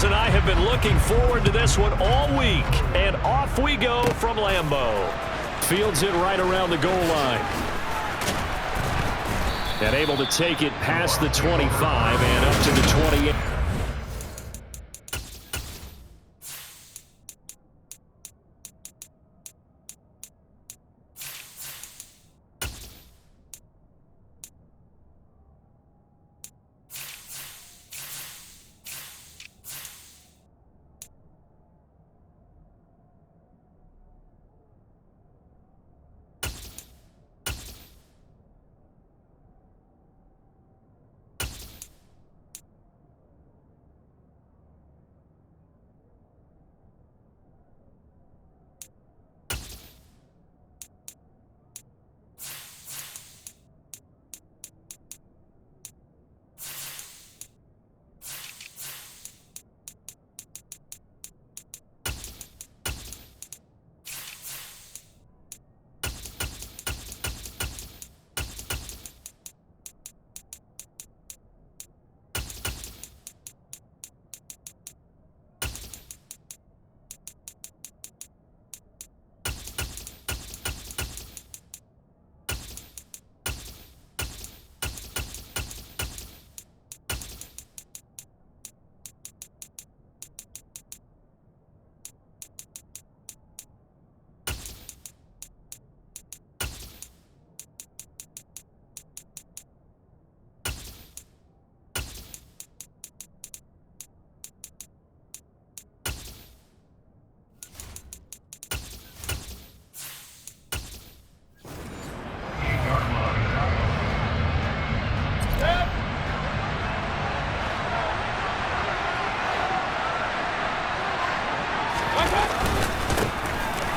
and I have been looking forward to this one all week. And off we go from Lambeau. Fields it right around the goal line. And able to take it past the 25 and up to the 28.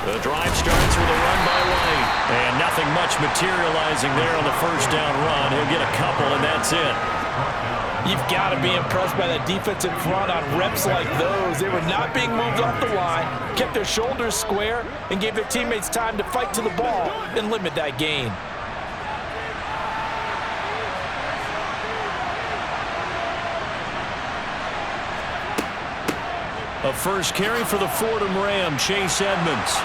The drive starts with a run by White. And nothing much materializing there on the first down run. He'll get a couple, and that's it. You've got to be impressed by that defensive front on reps like those. They were not being moved off the line, kept their shoulders square, and gave their teammates time to fight to the ball and limit that gain. A first carry for the Fordham Ram, Chase Edmonds.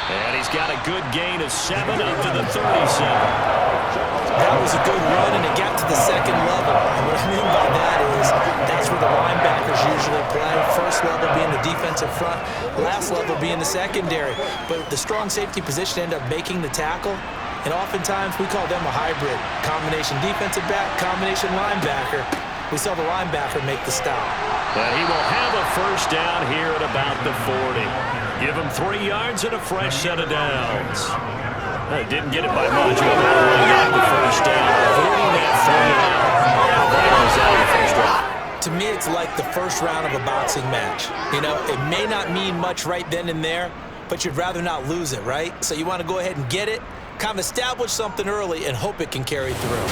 And he's got a good gain of 7 up to the 37. That was a good run, and it got to the second level. And what I mean by that is that's where the linebackers usually play. First level being the defensive front, last level being the secondary. But the strong safety position ended up making the tackle. And oftentimes we call them a hybrid. Combination defensive back, combination linebacker. We saw the linebacker make the stop. But he will have a first down here at about the 40. Give him 3 yards and a fresh set of downs. Didn't get it by much. Got the first down. Avoiding that 3 out. To me, it's like the first round of a boxing match. You know, it may not mean much right then and there, but you'd rather not lose it, right? So you want to go ahead and get it, kind of establish something early, and hope it can carry through.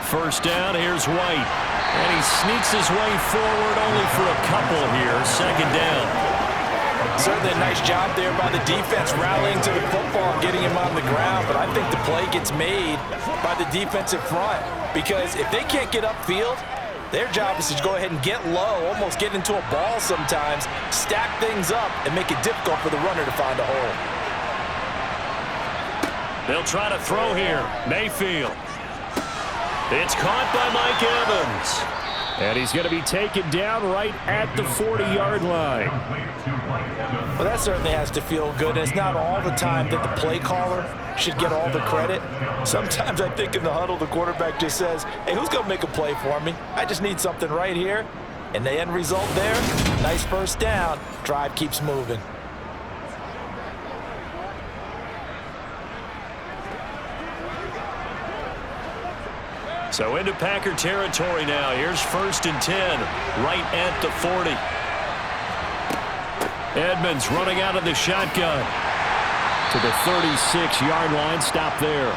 First down, here's White. And he sneaks his way forward only for a couple here. Second down. Certainly a nice job there by the defense rallying to the football and getting him on the ground. But I think the play gets made by the defensive front. Because if they can't get upfield, their job is to go ahead and get low, almost get into a ball sometimes, stack things up, and make it difficult for the runner to find a hole. They'll try to throw here. Mayfield. It's caught by Mike Evans. And he's going to be taken down right at the 40-yard line. Well, that certainly has to feel good. And it's not all the time that the play caller should get all the credit. Sometimes I think in the huddle, the quarterback just says, hey, who's going to make a play for me? I just need something right here. And the end result there, nice first down. Drive keeps moving. So into Packer territory now. Here's 1st and 10, right at the 40. Edmonds running out of the shotgun. to the 36-yard line. Stop there.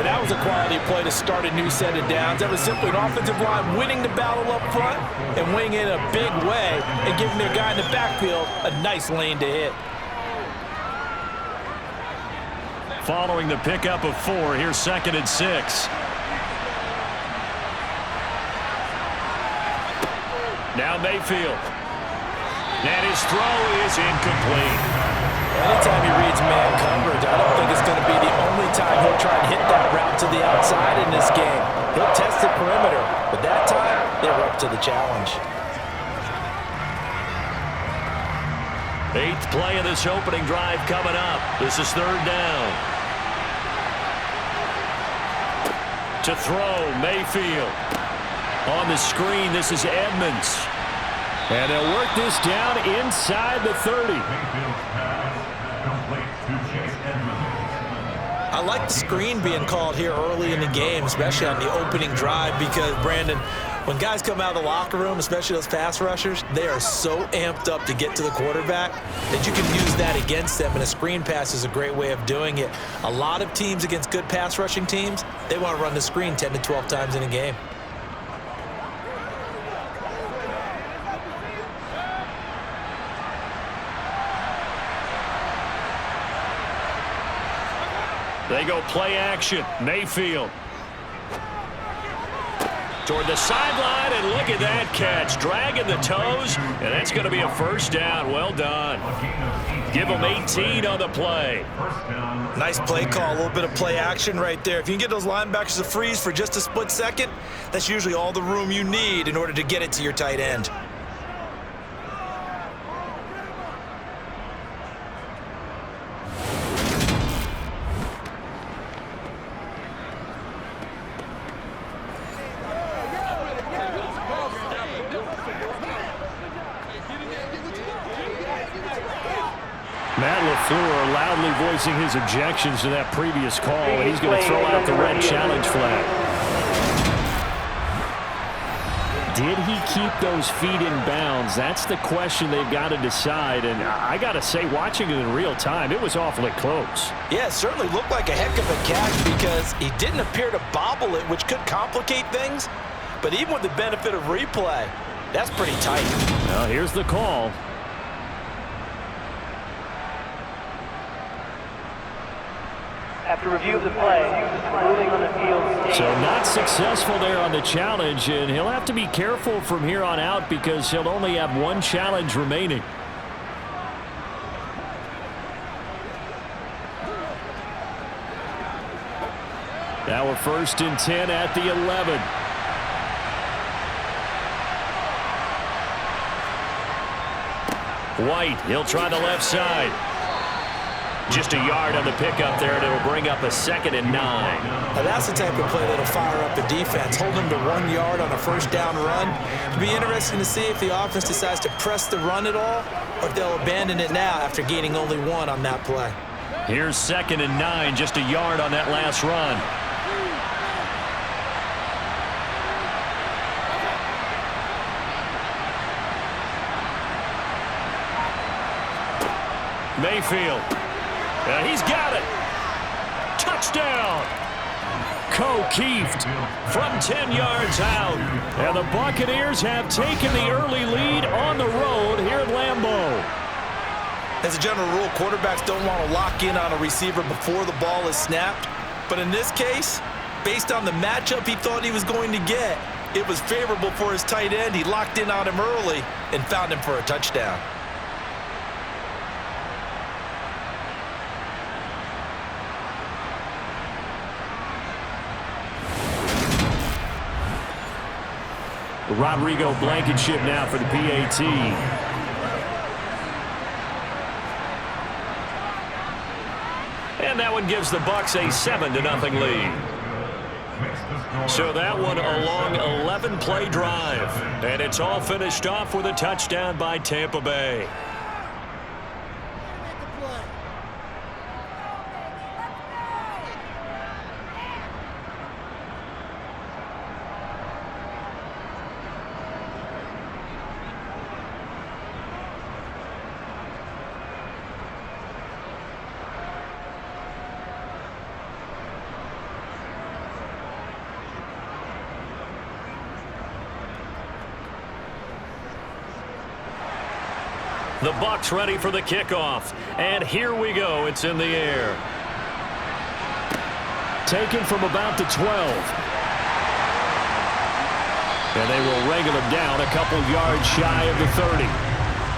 And that was a quality play to start a new set of downs. That was simply an offensive line winning the battle up front and winning it in a big way and giving their guy in the backfield a nice lane to hit. Following the pickup of 4, here's 2nd and 6. Now Mayfield. And his throw is incomplete. Anytime he reads man coverage, I don't think it's going to be the only time he'll try and hit that route to the outside in this game. He'll test the perimeter, but that time, they were up to the challenge. 8th play of this opening drive coming up. This is 3rd down. To throw, Mayfield. On the screen, this is Edmonds. And they'll work this down inside the 30. I like the screen being called here early in the game, especially on the opening drive, because, Brandon, when guys come out of the locker room, especially those pass rushers, they are so amped up to get to the quarterback that you can use that against them, and a screen pass is a great way of doing it. A lot of teams against good pass rushing teams, they want to run the screen 10 to 12 times in a game. They go play action. Mayfield. Toward the sideline, and look at that catch. Dragging the toes, and that's going to be a 1st down. Well done. Give them 18 on the play. Nice play call, a little bit of play action right there. If you can get those linebackers to freeze for just a split second, that's usually all the room you need in order to get it to your tight end. Matt LaFleur loudly voicing his objections to that previous call, and he's going to throw out the red challenge flag. Did he keep those feet in bounds? That's the question they've got to decide, and I got to say, watching it in real time, it was awfully close. Yeah, it certainly looked like a heck of a catch because he didn't appear to bobble it, which could complicate things, but even with the benefit of replay, that's pretty tight. Well, here's the call. After review of the play, ruling on the field. So not successful there on the challenge, and he'll have to be careful from here on out because he'll only have 1 challenge remaining. Now we're 1st and 10 at the 11. White, he'll try the left side. Just a yard on the pickup there, and it'll bring up a 2nd and 9. Now that's the type of play that'll fire up the defense. Hold them to 1 yard on a 1st down run. It'll be interesting to see if the offense decides to press the run at all, or if they'll abandon it now after gaining only 1 on that play. Here's 2nd and 9, just a yard on that last run. Mayfield. He's got it. Touchdown. O'Keefe from 10 yards out. And the Buccaneers have taken the early lead on the road here at Lambeau. As a general rule, quarterbacks don't want to lock in on a receiver before the ball is snapped. But in this case, based on the matchup he thought he was going to get, it was favorable for his tight end. He locked in on him early and found him for a touchdown. Rodrigo Blankenship now for the PAT. And that one gives the Bucs a 7-0 lead. So that one a long 11-play drive. And it's all finished off with a touchdown by Tampa Bay. The Bucs ready for the kickoff. And here we go. It's in the air. Taken from about the 12. And they will wrangle him down a couple yards shy of the 30.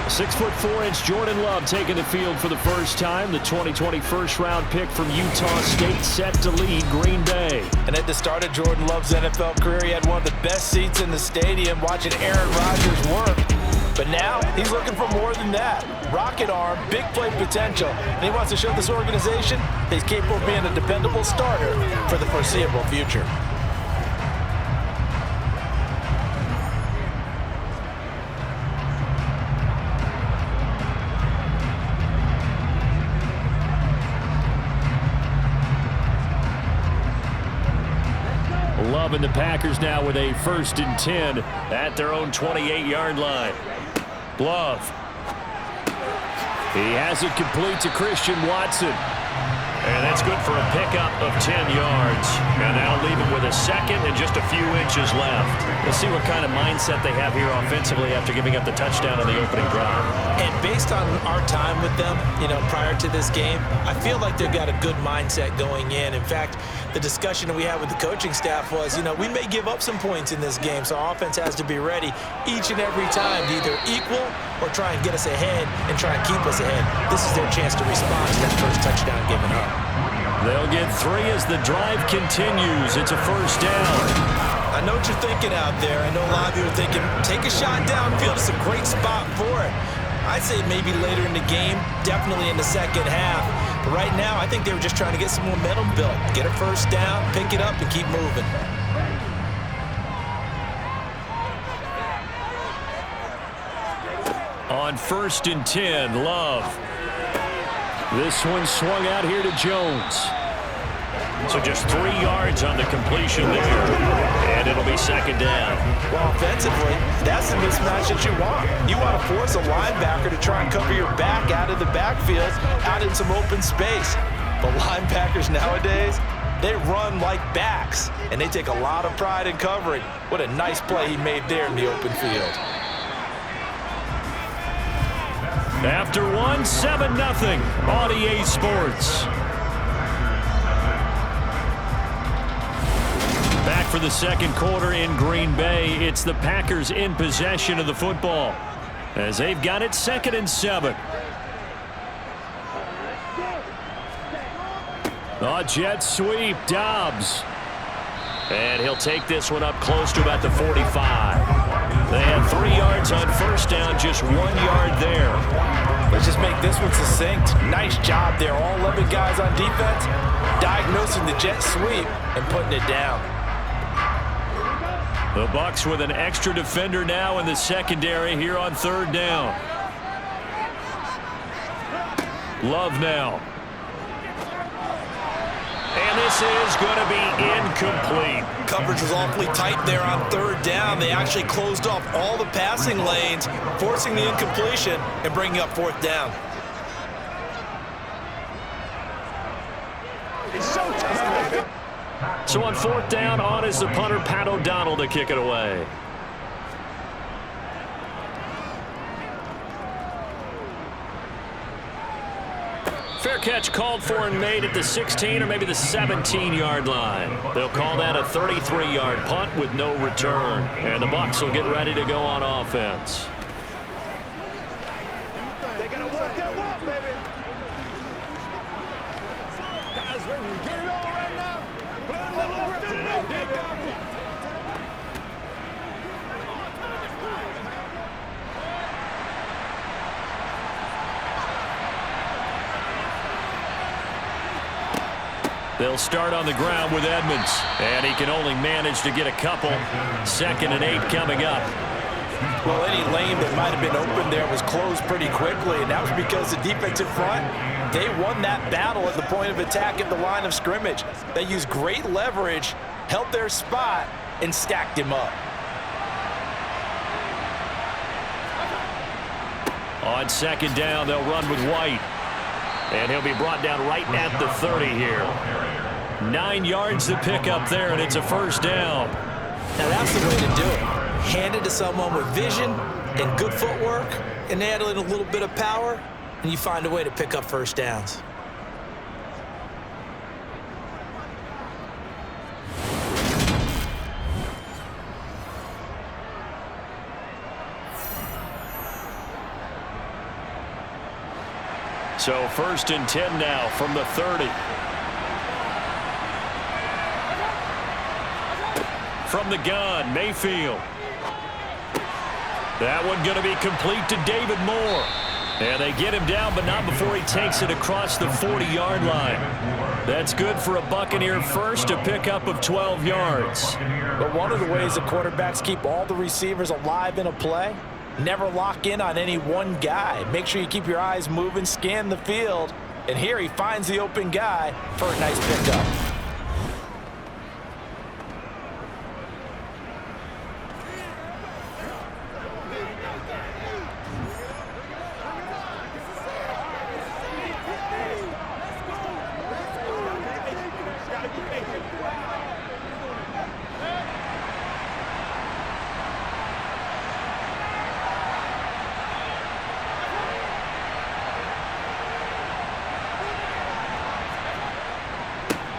6'4" Jordan Love taking the field for the first time. The 2020 first-round pick from Utah State set to lead Green Bay. And at the start of Jordan Love's NFL career, he had one of the best seats in the stadium watching Aaron Rodgers work. But now he's looking for more than that. Rocket arm, big play potential. And he wants to show this organization that he's capable of being a dependable starter for the foreseeable future. Love and the Packers now with a 1st and 10 at their own 28-yard line. Love. He has it complete to Christian Watson. And that's good for a pickup of 10 yards. And that'll leave him with a second and just a few inches left. We'll see what kind of mindset they have here offensively after giving up the touchdown on the opening drive. And based on our time with them, prior to this game, I feel like they've got a good mindset going in. In fact, the discussion that we had with the coaching staff was, we may give up some points in this game, so our offense has to be ready each and every time to either equal or try and get us ahead and try and keep us ahead. This is their chance to respond to that first touchdown given up. They'll get 3 as the drive continues. It's a 1st down. I know what you're thinking out there. I know a lot of you are thinking, take a shot downfield. It's a great spot for it. I'd say maybe later in the game, definitely in the second half. But right now, I think they were just trying to get some momentum built. Get a 1st down, pick it up, and keep moving. On 1st and 10, Love. This one swung out here to Jones. So just 3 yards on the completion there. And it'll be 2nd down. Well, offensively, that's the mismatch that you want. You want to force a linebacker to try and cover your back out of the backfield, out in some open space. But linebackers nowadays, they run like backs, and they take a lot of pride in covering. What a nice play he made there in the open field. After 1, 7-0 on EA Sports. Back for the second quarter in Green Bay. It's the Packers in possession of the football as they've got it 2nd and 7. The jet sweep, Dobbs. And he'll take this one up close to about the 45. They had 3 yards on 1st down, just 1 yard there. Let's just make this one succinct. Nice job there. All 11 guys on defense diagnosing the jet sweep and putting it down. The Bucs with an extra defender now in the secondary here on 3rd down. Love now. And this is going to be incomplete. Coverage was awfully tight there on 3rd down. They actually closed off all the passing lanes, forcing the incompletion and bringing up 4th down. So on 4th down, on is the punter, Pat O'Donnell, to kick it away. Fair catch called for and made at the 16 or maybe the 17-yard line. They'll call that a 33-yard punt with no return. And the Bucs will get ready to go on offense. They're going to work their walk, baby. Guys, ready to get it on right now. Put a little grip to it, baby. They'll start on the ground with Edmonds. And he can only manage to get a couple. 2nd and 8 coming up. Well, any lane that might have been open there was closed pretty quickly, and that was because the defensive front, they won that battle at the point of attack at the line of scrimmage. They used great leverage, held their spot, and stacked him up. On 2nd down, they'll run with White. And he'll be brought down right at the 30 here. 9 yards to pick up there, and it's a 1st down. Now that's the way to do it. Hand it to someone with vision, and good footwork and add in a little bit of power, and you find a way to pick up first downs. So 1st and 10 now from the 30. From the gun, Mayfield. That one going to be complete to David Moore. And they get him down, but not before he takes it across the 40-yard line. That's good for a Buccaneer first, a pickup of 12 yards. But one of the ways the quarterbacks keep all the receivers alive in a play, never lock in on any one guy. Make sure you keep your eyes moving, scan the field. And here he finds the open guy for a nice pickup.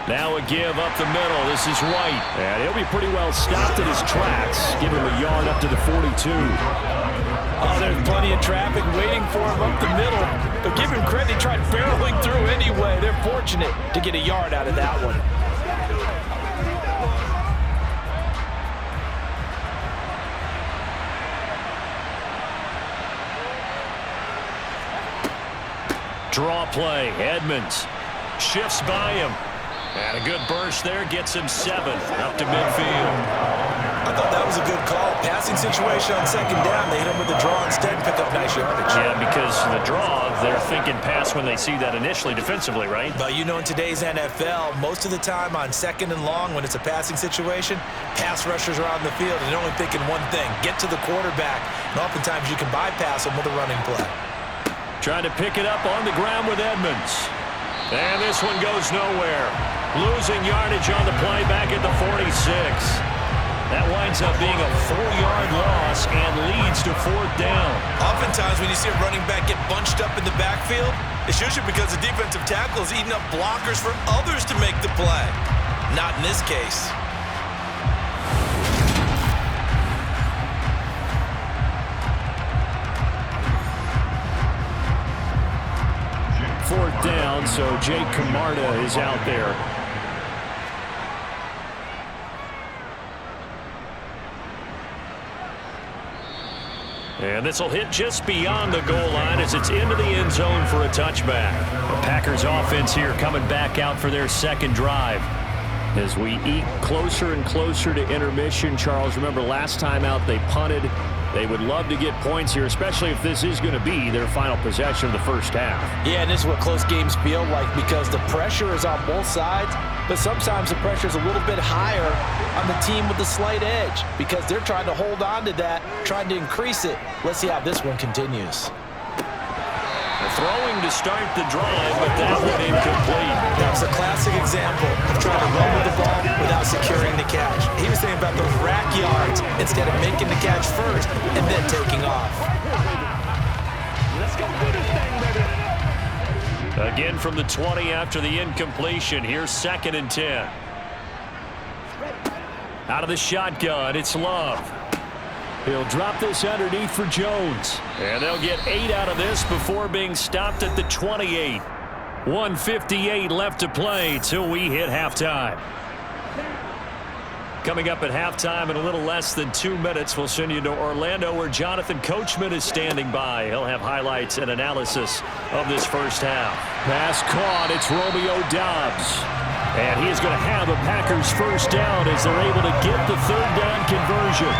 Now a give up the middle. This is White. And he'll be pretty well stopped in his tracks. Give him a yard up to the 42. Oh, there's plenty of traffic waiting for him up the middle. But give him credit, he tried barreling through anyway. They're fortunate to get a yard out of that one. Draw play. Edmonds shifts by him. And a good burst there gets him 7 up to midfield. I thought that was a good call. Passing situation on 2nd down. They hit him with the draw instead and pick up nice yardage. Yeah, because the draw, they're thinking pass when they see that initially defensively, right? But you know, in today's NFL, most of the time on 2nd and long when it's a passing situation, pass rushers are on the field and they're only thinking one thing, get to the quarterback. And oftentimes you can bypass them with a running play. Trying to pick it up on the ground with Edmonds. And this one goes nowhere. Losing yardage on the play back at the 46. That winds up being a 4-yard loss and leads to 4th down. Oftentimes when you see a running back get bunched up in the backfield, it's usually because the defensive tackle is eating up blockers for others to make the play. Not in this case. Fourth down, so Jake Camarda is out there. And this will hit just beyond the goal line as it's into the end zone for a touchback. The Packers offense here coming back out for their 2nd drive. As we eke closer and closer to intermission, Charles, remember last time out they punted. They would love to get points here, especially if this is going to be their final possession of the first half. Yeah, and this is what close games feel like because the pressure is on both sides, but sometimes the pressure is a little bit higher on the team with the slight edge because they're trying to hold on to that, trying to increase it. Let's see how this one continues. Throwing to start the drive, but that one incomplete. That was a classic example of trying to run with the ball without securing the catch. He was thinking about those rack yards instead of making the catch first and then taking off. Let's go do this thing, baby. Again from the 20 after the incompletion. Here's 2nd and 10. Out of the shotgun, it's Love. He'll drop this underneath for Jones. And they'll get 8 out of this before being stopped at the 28. 1:58 left to play till we hit halftime. Coming up at halftime in a little less than 2 minutes, we'll send you to Orlando where Jonathan Coachman is standing by. He'll have highlights and analysis of this first half. Pass caught. It's Romeo Doubs. And he is going to have a Packers first down as they're able to get the 3rd down conversion.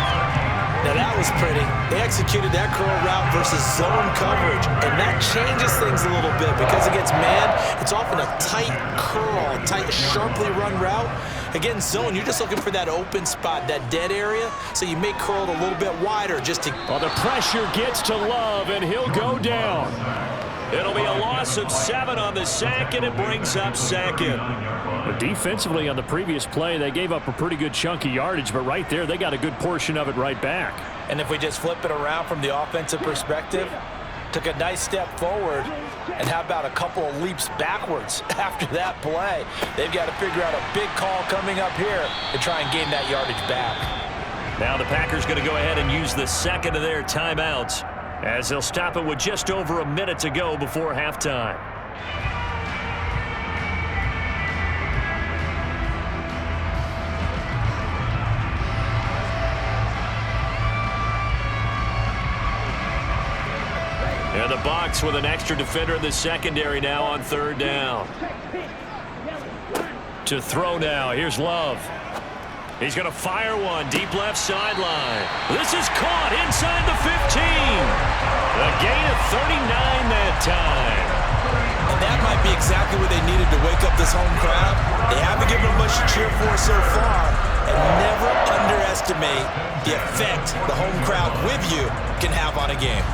Now that was pretty. They executed that curl route versus zone coverage, and that changes things a little bit because against man, it's often a tight curl, tight, sharply run route. Against zone, you're just looking for that open spot, that dead area, so you may curl it a little bit wider just to... Well, the pressure gets to Love, and he'll go down. It'll be a loss of 7 on the sack, and it brings up second. But defensively on the previous play, they gave up a pretty good chunk of yardage, but right there, they got a good portion of it right back. And if we just flip it around from the offensive perspective, took a nice step forward, and how about a couple of leaps backwards after that play? They've got to figure out a big call coming up here to try and gain that yardage back. Now the Packers going to go ahead and use the second of their timeouts, as they'll stop it with just over a minute to go before halftime. And the Bucs with an extra defender in the secondary now on third down. To throw now, here's Love. He's going to fire one deep left sideline. This is caught inside the 15. A gain of 39 that time. And that might be exactly what they needed to wake up this home crowd. They haven't given them much to cheer for so far. And never underestimate the effect the home crowd with you can have on a game.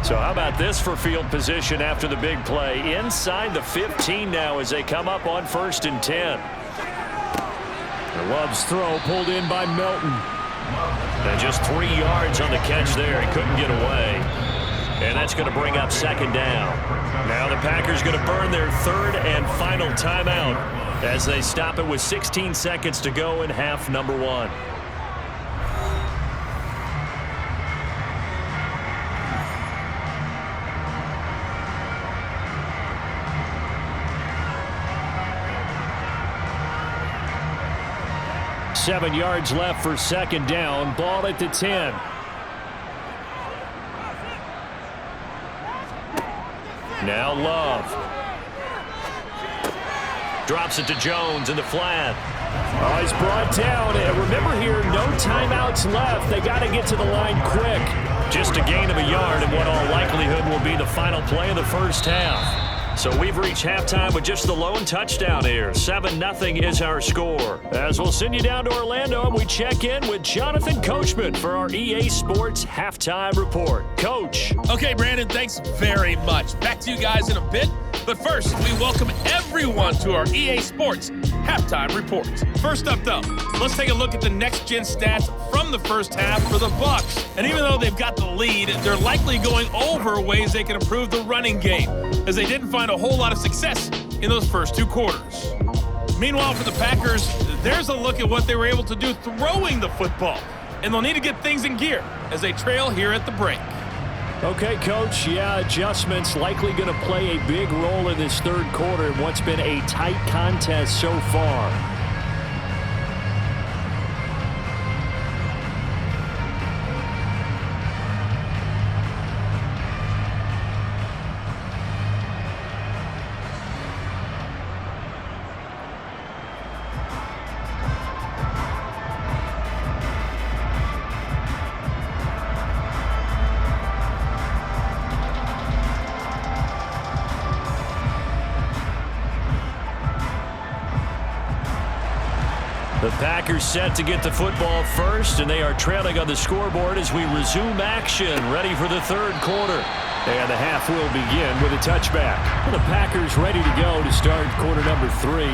So how about this for field position after the big play? Inside the 15 now as they come up on 1st and 10. Love's throw pulled in by Milton. And just 3 yards on the catch there. He couldn't get away. And that's going to bring up second down. Now the Packers going to burn their third and final timeout as they stop it with 16 seconds to go in half number 1. Seven yards left for second down. Ball at the 10. Now Love. Drops it to Jones in the flat. Oh, he's brought down. And remember here, no timeouts left. They got to get to the line quick. Just a gain of a yard in what all likelihood will be the final play of the first half. So we've reached halftime with just the lone touchdown here. 7-0 is our score. As we'll send you down to Orlando and we check in with Jonathan Coachman for our EA Sports Halftime Report. Coach. Okay, Brandon, thanks very much. Back to you guys in a bit. But first, we welcome everyone to our EA Sports Halftime Report. First up, though, let's take a look at the next-gen stats from the first half for the Bucs. And even though they've got the lead, they're likely going over ways they can improve the running game, as they didn't find a whole lot of success in those first 2 quarters. Meanwhile, for the Packers, there's a look at what they were able to do throwing the football. And they'll need to get things in gear as they trail here at the break. Okay, Coach, yeah, adjustments likely going to play a big role in this third quarter in what's been a tight contest so far. The Packers set to get the football first, and they are trailing on the scoreboard as we resume action, ready for the third quarter. And the half will begin with a touchback. The Packers ready to go to start quarter number 3.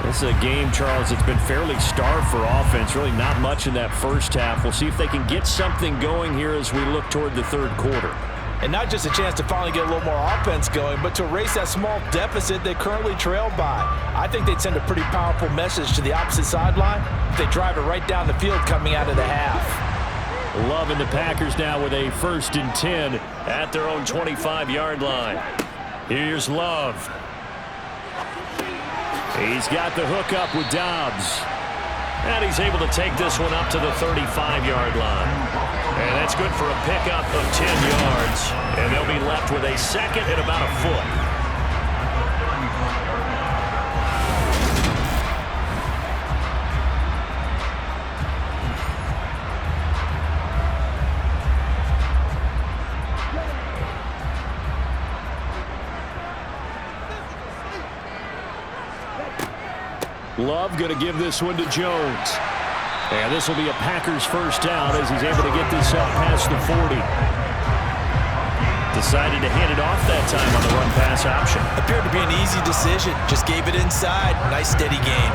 This is a game, Charles, that's been fairly starved for offense. Really not much in that first half. We'll see if they can get something going here as we look toward the third quarter. And not just a chance to finally get a little more offense going, but to erase that small deficit they currently trail by. I think they'd send a pretty powerful message to the opposite sideline if they drive it right down the field coming out of the half. Love and the Packers now with a 1st and 10 at their own 25-yard line. Here's Love. He's got the hook up with Dobbs. And he's able to take this one up to the 35-yard line. And that's good for a pickup of 10 yards. And they'll be left with a second and about a foot. Love going to give this one to Jones. And this will be a Packers first down as he's able to get this up past the 40. Decided to hand it off that time on the run-pass option. Appeared to be an easy decision. Just gave it inside. Nice steady gain.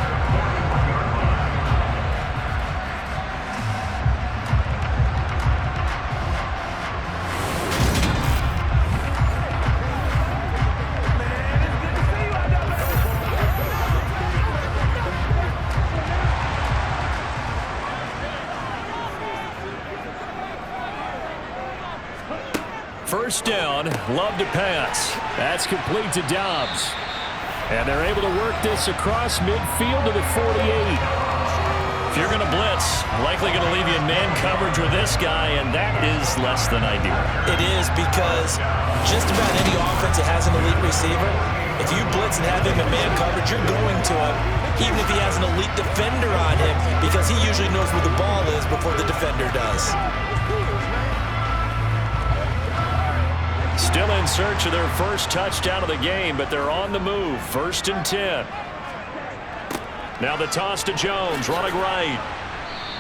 First down, Love to pass. That's complete to Dobbs. And they're able to work this across midfield to the 48. If you're going to blitz, likely going to leave you in man coverage with this guy, and that is less than ideal. It is, because just about any offense that has an elite receiver, if you blitz and have him in man coverage, you're going to him, even if he has an elite defender on him, because he usually knows where the ball is before the defender does. Still in search of their first touchdown of the game, but they're on the move. 1st and 10. Now the toss to Jones, running right.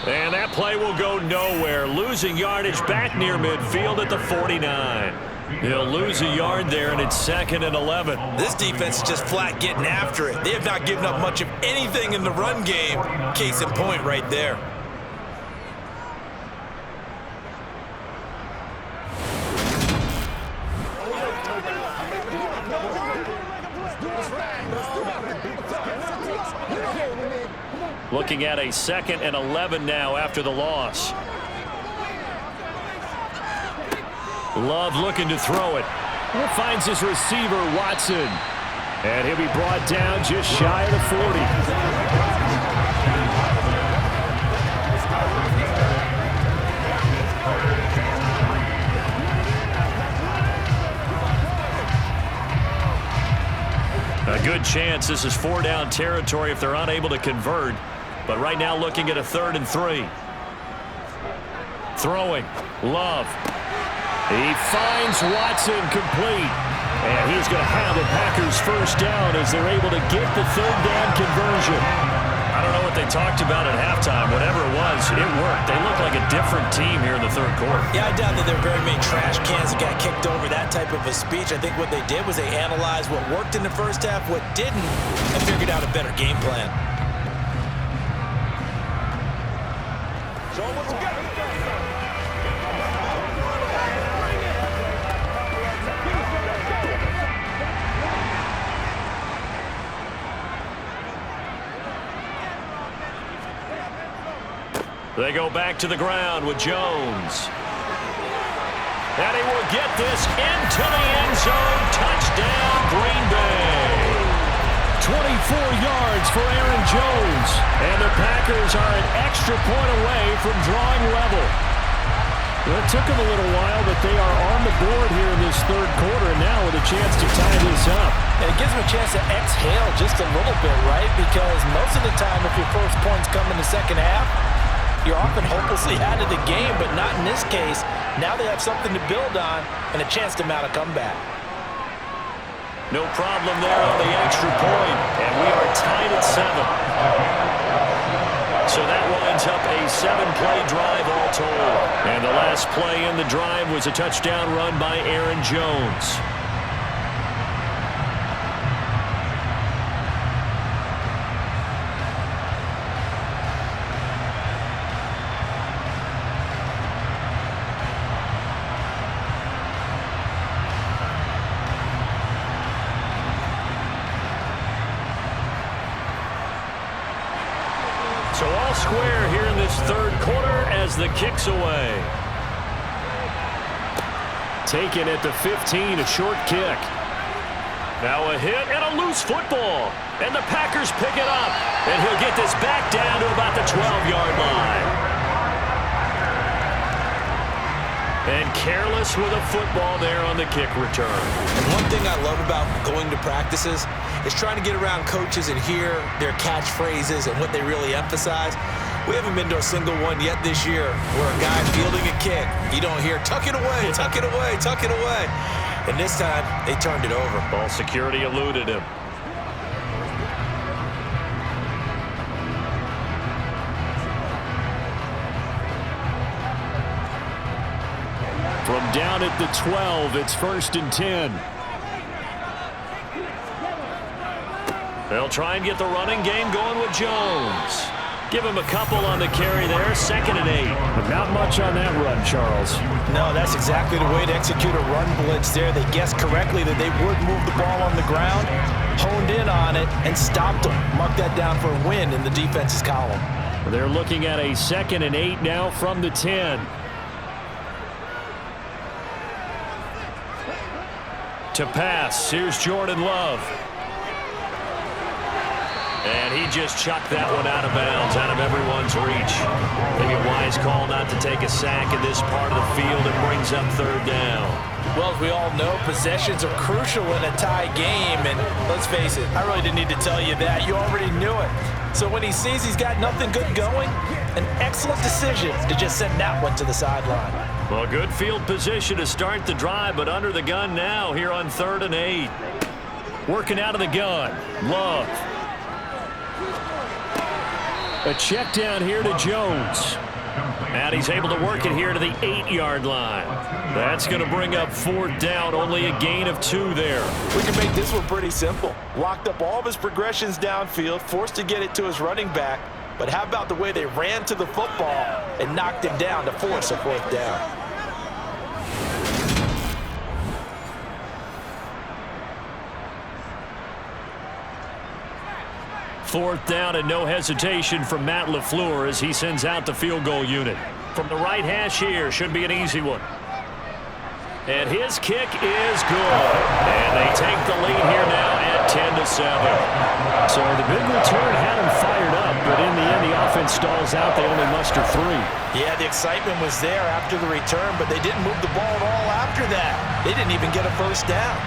And that play will go nowhere. Losing yardage back near midfield at the 49. He'll lose a yard there, and it's 2nd and 11. This defense is just flat getting after it. They have not given up much of anything in the run game. Case in point right there. Looking at a 2nd and 11 now after the loss. Love looking to throw it. Finds his receiver, Watson. And he'll be brought down just shy of the 40. A good chance this is 4-down territory if they're unable to convert. But right now looking at a 3rd and 3. Throwing. Love. He finds Watson complete. And he's going to have the Packers first down as they're able to get the 3rd down conversion. I don't know what they talked about at halftime. Whatever it was, it worked. They look like a different team here in the 3rd quarter. Yeah, I doubt that there are very many trash cans that got kicked over that type of a speech. I think what they did was they analyzed what worked in the first half, what didn't, and figured out a better game plan. Show them what you got. They go back to the ground with Jones. And he will get this into the end zone. Touchdown, Green Bay. 24 yards for Aaron Jones. And the Packers are an extra point away from drawing level. Well, it took them a little while, but they are on the board here in this 3rd quarter now with a chance to tie this up. And it gives them a chance to exhale just a little bit, right? Because most of the time, if your first points come in the second half, you're often hopelessly out of the game, but not in this case. Now they have something to build on and a chance to mount a comeback. No problem there on the extra point, and we are tied at 7. So that winds up a 7-play drive all told. And the last play in the drive was a touchdown run by Aaron Jones. So all square here in this 3rd quarter as the kick's away. Taken at the 15, a short kick. Now a hit and a loose football. And the Packers pick it up. And he'll get this back down to about the 12-yard line. And careless with a football there on the kick return. And one thing I love about going to practices is trying to get around coaches and hear their catchphrases and what they really emphasize. We haven't been to a single one yet this year where a guy fielding a kick, you don't hear, tuck it away, tuck it away, tuck it away. And this time, they turned it over. Ball security eluded him. From down at the 12, it's 1st and 10. They'll try and get the running game going with Jones. Give him a couple on the carry there, 2nd and 8. But not much on that run, Charles. No, that's exactly the way to execute a run blitz there. They guessed correctly that they would move the ball on the ground, honed in on it, and stopped them. Mark that down for a win in the defense's column. They're looking at a 2nd and 8 now from the 10. To pass, here's Jordan Love. And he just chucked that one out of bounds, out of everyone's reach. Maybe a wise call not to take a sack in this part of the field. It brings up 3rd down. Well, as we all know, possessions are crucial in a tie game. And let's face it, I really didn't need to tell you that. You already knew it. So when he sees he's got nothing good going, an excellent decision to just send that one to the sideline. Well, good field position to start the drive, but under the gun now here on 3rd and 8. Working out of the gun, Love. A check down here to Jones. And he's able to work it here to the 8-yard line. That's going to bring up 4th down, only a gain of 2 there. We can make this one pretty simple. Locked up all of his progressions downfield, forced to get it to his running back. But how about the way they ran to the football and knocked him down to force a 4th down? Fourth down and no hesitation from Matt LaFleur as he sends out the field goal unit. From the right hash here, should be an easy one. And his kick is good. And they take the lead here now at 10-7. So the big return had him fired up, but in the end the offense stalls out. They only muster 3. Yeah, the excitement was there after the return, but they didn't move the ball at all after that. They didn't even get a 1st down.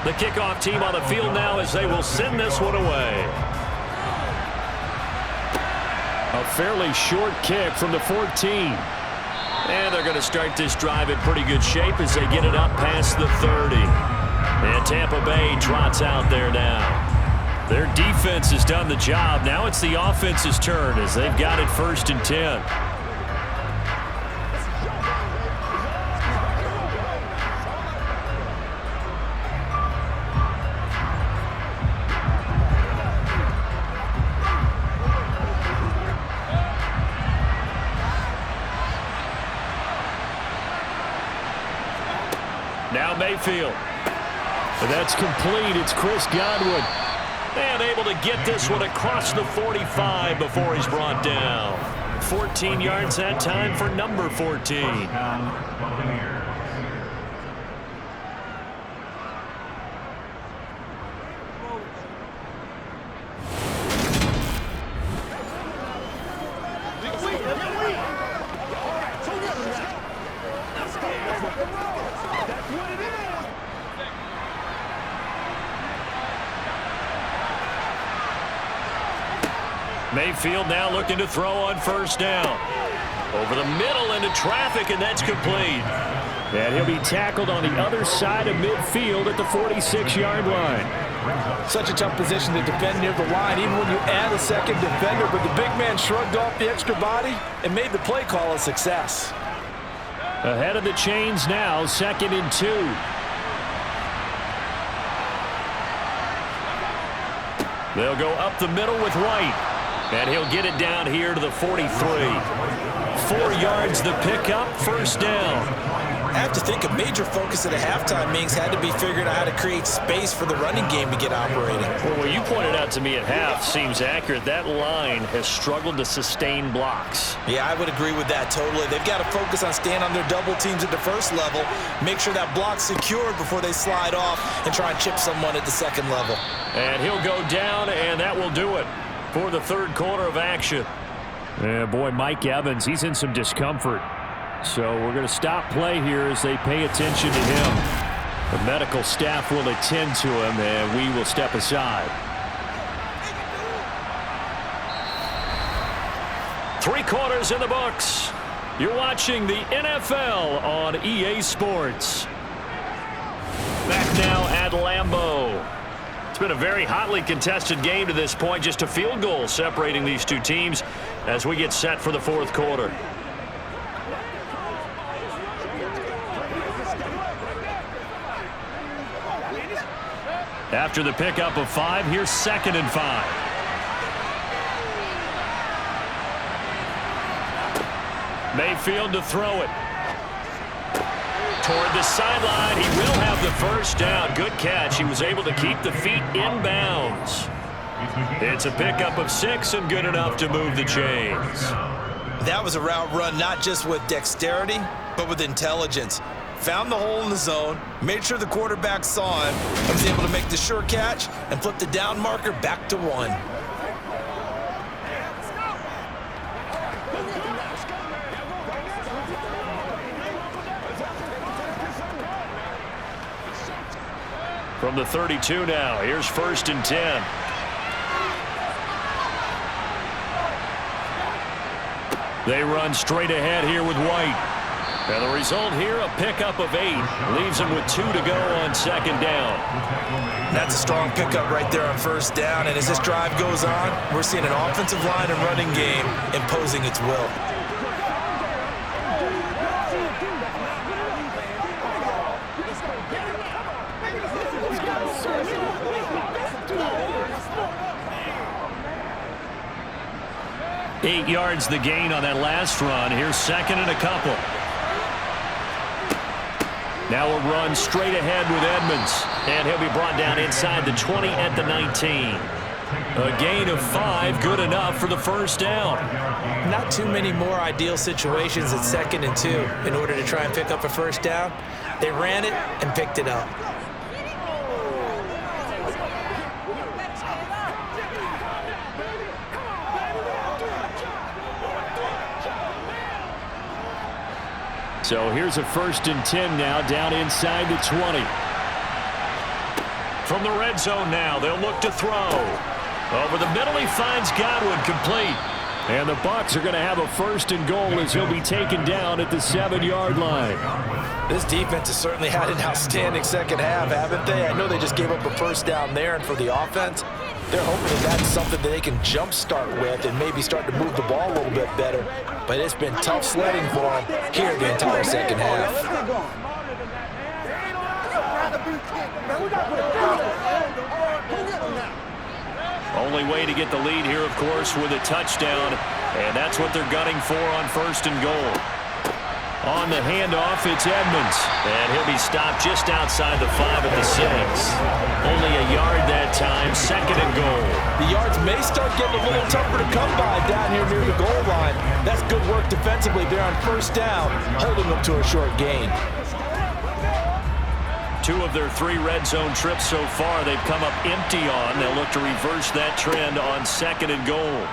The kickoff team on the field now as they will send this one away. A fairly short kick from the 14. And they're going to start this drive in pretty good shape as they get it up past the 30. And Tampa Bay trots out there now. Their defense has done the job. Now it's the offense's turn as they've got it 1st and 10. Now Mayfield. And that's complete. It's Chris Godwin. And able to get this one across the 45 before he's brought down. 14 yards that time for number 14. Mayfield now looking to throw on 1st down. Over the middle into traffic, and that's complete. And he'll be tackled on the other side of midfield at the 46-yard line. Such a tough position to defend near the line, even when you add a 2nd defender, but the big man shrugged off the extra body and made the play call a success. Ahead of the chains now, 2nd and 2. They'll go up the middle with White. And he'll get it down here to the 43. 4 yards the pickup, 1st down. I have to think a major focus at a halftime meetings had to be figuring out how to create space for the running game to get operating. Well, what you pointed out to me at half seems accurate. That line has struggled to sustain blocks. Yeah, I would agree with that totally. They've got to focus on staying on their double teams at the 1st level, make sure that block's secured before they slide off and try and chip someone at the 2nd level. And he'll go down, and that will do it for the 3rd quarter of action. Yeah, boy, Mike Evans, he's in some discomfort. So we're going to stop play here as they pay attention to him. The medical staff will attend to him, and we will step aside. 3 quarters in the books. You're watching the NFL on EA Sports. Back now at Lambeau. It's been a very hotly contested game to this point. Just a field goal separating these two teams as we get set for the 4th quarter. After the pickup of 5, here's 2nd and 5. Mayfield to throw it. Toward the sideline, he will have the first down. Good catch. He was able to keep the feet in bounds. It's a pickup of 6 and good enough to move the chains. That was a route run not just with dexterity, but with intelligence. Found the hole in the zone, made sure the quarterback saw him, and was able to make the sure catch and flip the down marker back to 1. From the 32 now, here's 1st and 10. They run straight ahead here with White. And the result here, a pickup of 8. Leaves him with 2 to go on 2nd down. That's a strong pickup right there on 1st down. And as this drive goes on, we're seeing an offensive line and running game imposing its will. Eight yards the gain on that last run. Here's 2nd and a couple. Now a run straight ahead with Edmonds. And he'll be brought down inside the 20 at the 19. A gain of 5, good enough for the first down. Not too many more ideal situations at 2nd and 2 in order to try and pick up a first down. They ran it and picked it up. So here's a 1st and 10 now, down inside the 20. From the red zone now, they'll look to throw. Over the middle, he finds Godwin, complete. And the Bucs are going to have a 1st and goal as he'll be taken down at the 7-yard line. This defense has certainly had an outstanding second half, haven't they? I know they just gave up a first down there, and for the offense, they're hoping that that's something that they can jumpstart with and maybe start to move the ball a little bit better. But it's been tough sledding for them here the entire second half. Only way to get the lead here, of course, with a touchdown. And that's what they're gunning for on 1st and goal. On the handoff, it's Edmonds. And he'll be stopped just outside the 5 at the 6. Only a yard that time, 2nd and goal. The yards may start getting a little tougher to come by down here near the goal line. That's good work defensively there on 1st down, holding them to a short gain. 2 of their 3 red zone trips so far, they've come up empty on. They'll look to reverse that trend on 2nd and goal.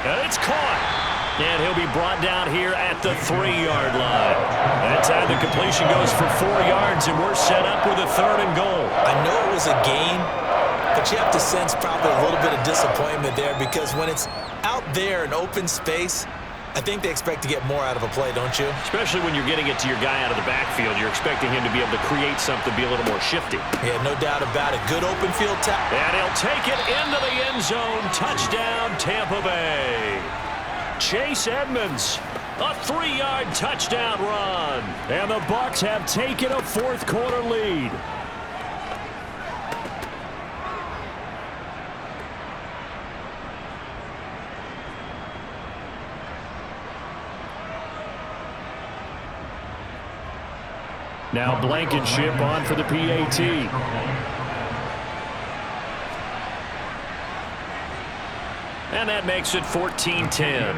And it's caught. And he'll be brought down here at the 3-yard line. That time the completion goes for 4 yards, and we're set up with a 3rd and goal. I know it was a gain, but you have to sense probably a little bit of disappointment there because when it's out there in open space, I think they expect to get more out of a play, don't you? Especially when you're getting it to your guy out of the backfield. You're expecting him to be able to create something, be a little more shifty. Yeah, no doubt about it. Good open field tackle. And he'll take it into the end zone. Touchdown, Tampa Bay. Chase Edmonds, a 3-yard touchdown run. And the Bucs have taken a 4th quarter lead. Now Blankenship on for the PAT. And that makes it 14-10.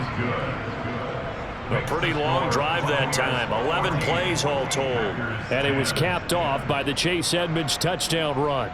A pretty long drive that time. 11 plays all told. And it was capped off by the Chase Edmonds touchdown run.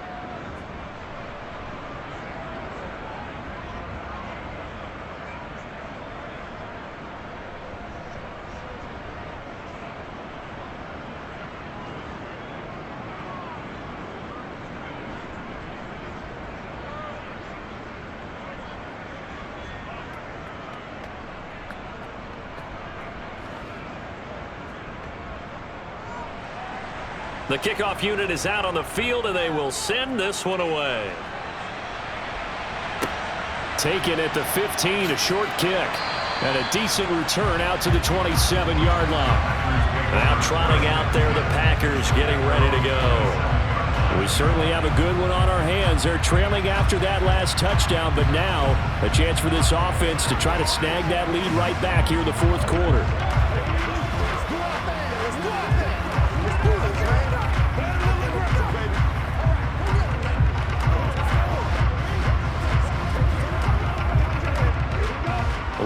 The kickoff unit is out on the field, and they will send this one away. Taken at the 15, a short kick. And a decent return out to the 27-yard line. Now trotting out there, the Packers getting ready to go. We certainly have a good one on our hands. They're trailing after that last touchdown, but now a chance for this offense to try to snag that lead right back here in the fourth quarter.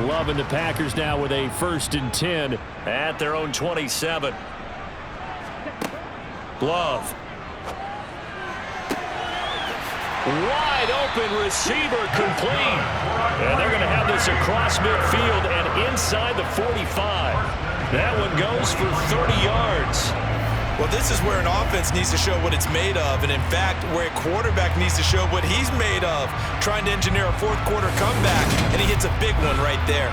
Loving the Packers now with a 1st and 10 at their own 27. Glove. Wide open receiver complete. And they're going to have this across midfield and inside the 45. That one goes for 30 yards. Well, this is where an offense needs to show what it's made of, and in fact, where a quarterback needs to show what he's made of, trying to engineer a fourth quarter comeback, and he hits a big one right there.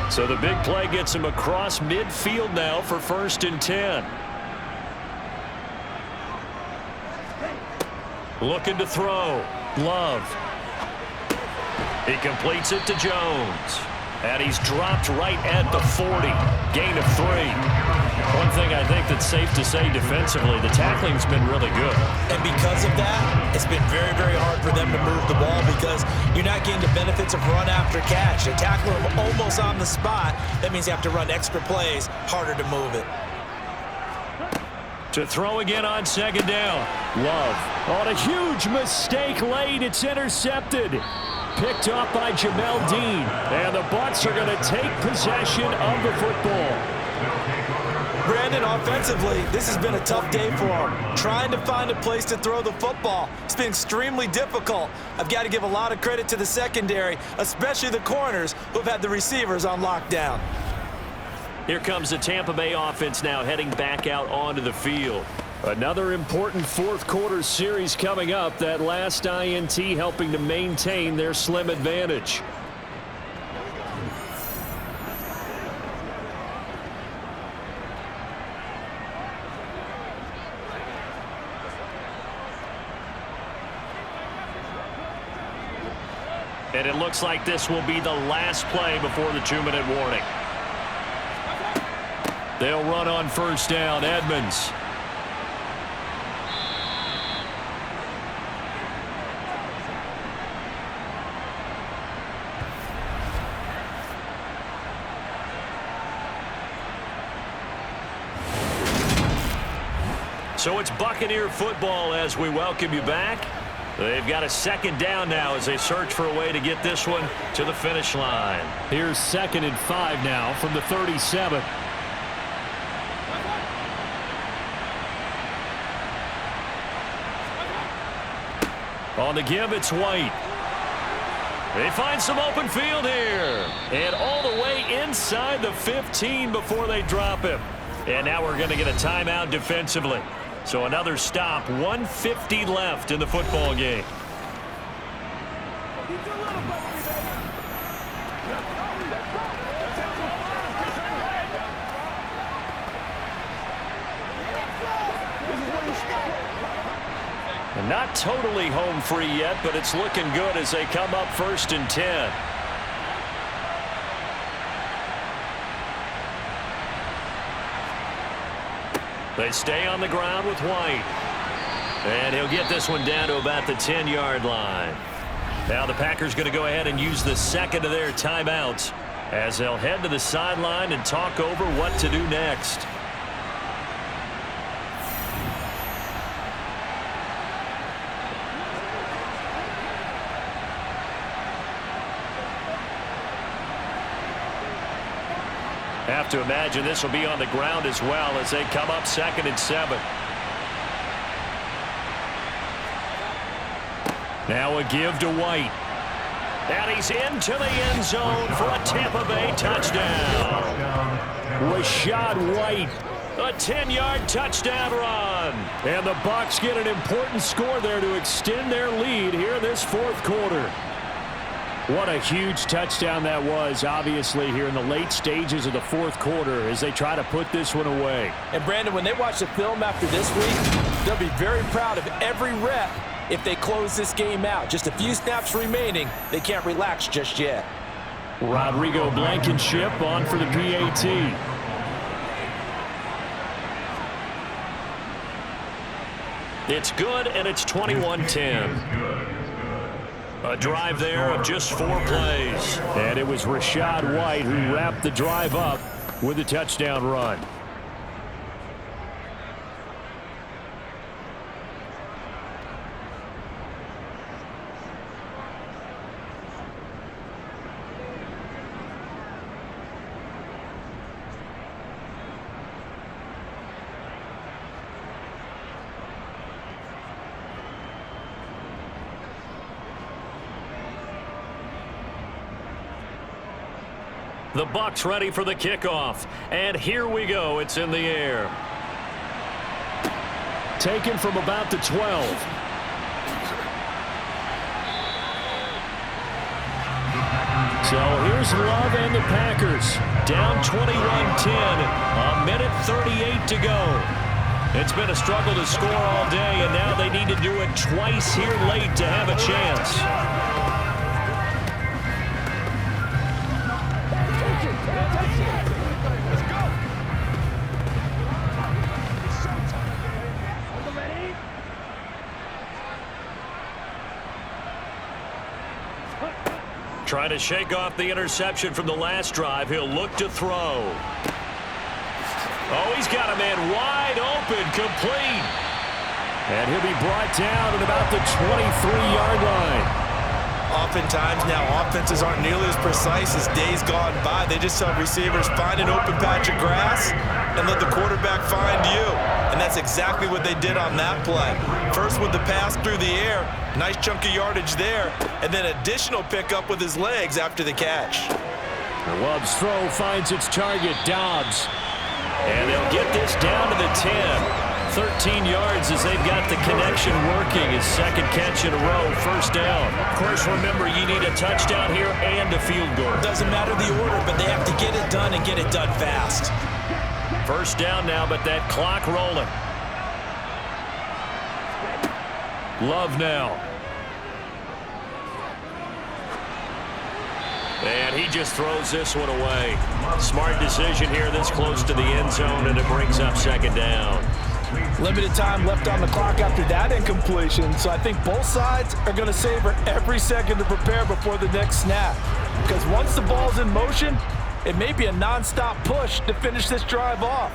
So the big play gets him across midfield now for 1st and 10. Looking to throw. Love. He completes it to Jones. And he's dropped right at the 40. Gain of 3. One thing I think that's safe to say defensively, the tackling's been really good. And because of that, it's been very, very hard for them to move the ball because you're not getting the benefits of run after catch. They tackle him almost on the spot. That means you have to run extra plays, harder to move it. To throw again on 2nd down. Love on a huge mistake late. It's intercepted. Picked up by Jamel Dean. And the Bucs are going to take possession of the football. Brandon, offensively, this has been a tough day for him. Trying to find a place to throw the football. It's been extremely difficult. I've got to give a lot of credit to the secondary, especially the corners who have had the receivers on lockdown. Here comes the Tampa Bay offense now heading back out onto the field. Another important fourth quarter series coming up. That last INT helping to maintain their slim advantage. And it looks like this will be the last play before the 2-minute warning. They'll run on 1st down. Edmonds. So it's Buccaneer football as we welcome you back. They've got a 2nd down now as they search for a way to get this one to the finish line. Here's 2nd and 5 now from the 37. On the give, it's White. They find some open field here. And all the way inside the 15 before they drop him. And now we're going to get a timeout defensively. So another stop, 1:50 left in the football game. And not totally home free yet, but it's looking good as they come up 1st and 10. They stay on the ground with White. And he'll get this one down to about the 10-yard line. Now the Packers going to go ahead and use the 2nd of their timeouts as they'll head to the sideline and talk over what to do next. Have to imagine this will be on the ground as well as they come up 2nd and 7. Now a give to White. And he's into the end zone for a Tampa Bay touchdown. Rashad White A 10-yard touchdown run. And the Bucs get an important score there to extend their lead here in this fourth quarter. What a huge touchdown that was, obviously, here in the late stages of the fourth quarter as they try to put this one away. And, Brandon, when they watch the film after this week, they'll be very proud of every rep if they close this game out. Just a few snaps remaining. They can't relax just yet. Rodrigo Blankenship on for the PAT. It's good, and it's 21-10. A drive there of just 4 plays. And it was Rachaad White who wrapped the drive up with a touchdown run. The Bucs ready for the kickoff. And here we go. It's in the air. Taken from about the 12. So here's Love and the Packers. Down 21-10. A minute 38 to go. It's been a struggle to score all day, and now they need to do it twice here late to have a chance. Trying to shake off the interception from the last drive. He'll look to throw. Oh, he's got a man wide open, complete. And he'll be brought down at about the 23-yard line. Oftentimes now offenses aren't nearly as precise as days gone by. They just have receivers find an open patch of grass and let the quarterback find you. And that's exactly what they did on that play. First with the pass through the air, nice chunk of yardage there, and then additional pickup with his legs after the catch. Love's throw finds its target, Dobbs. And they'll get this down to the 10. 13 yards as they've got the connection working. His second catch in a row, first down. Of course, remember, you need a touchdown here and a field goal. Doesn't matter the order, but they have to get it done and get it done fast. First down now, but that clock rolling. Love now. And he just throws this one away. Smart decision here this close to the end zone, and it brings up second down. Limited time left on the clock after that incompletion, so I think both sides are going to savor every second to prepare before the next snap. Because once the ball's in motion, it may be a non-stop push to finish this drive off.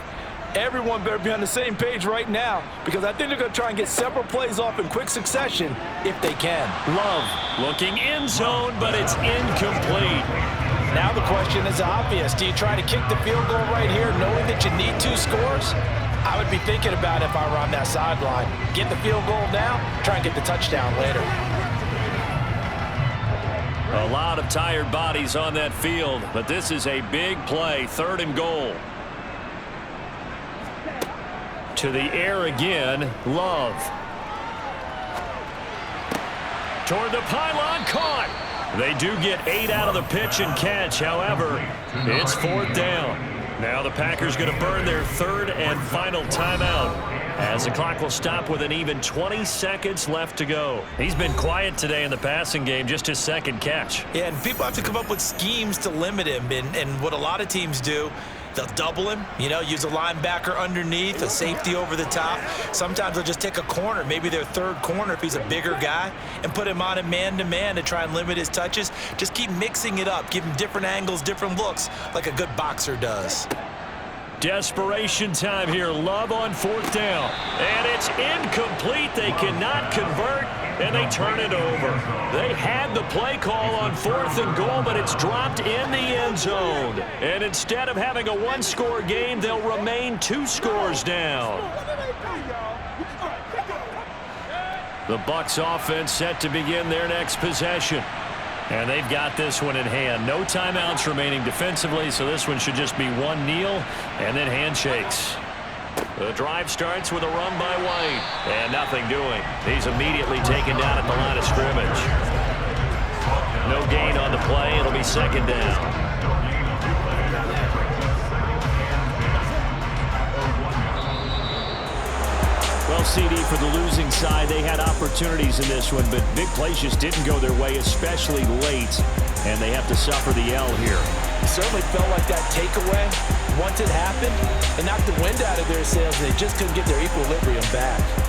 Everyone better be on the same page right now, because I think they're going to try and get several plays off in quick succession if they can. Love looking end zone, but it's incomplete. Now the question is obvious. Do you try to kick the field goal right here knowing that you need 2 scores? I would be thinking about it if I were on that sideline. Get the field goal now, try and get the touchdown later. A lot of tired bodies on that field, but this is a big play, 3rd and goal. To the air again, Love. Toward the pylon, caught. They do get 8 out of the pitch and catch. However, it's 4th down. Now the Packers going to burn their 3rd and final timeout as the clock will stop with an even 20 seconds left to go. He's been quiet today in the passing game, just his 2nd catch. Yeah, and people have to come up with schemes to limit him, and what a lot of teams do, they'll double him, use a linebacker underneath, a safety over the top. Sometimes they'll just take a corner, maybe their 3rd corner if he's a bigger guy, and put him on a man-to-man to try and limit his touches. Just keep mixing it up, give him different angles, different looks, like a good boxer does. Desperation time here. Love on 4th down. And it's incomplete. They cannot convert, and they turn it over. They had the play call on 4th and goal, but it's dropped in the end zone. And instead of having a 1-score game, they'll remain 2 scores down. The Bucs offense set to begin their next possession. And they've got this one in hand. No timeouts remaining defensively, so this one should just be one kneel and then handshakes. The drive starts with a run by White. And nothing doing. He's immediately taken down at the line of scrimmage. No gain on the play. It'll be second down. Well, CD, for the losing side, they had opportunities in this one, but big plays just didn't go their way, especially late, and they have to suffer the L here. It certainly felt like that takeaway, once it happened, it knocked the wind out of their sails, and they just couldn't get their equilibrium back.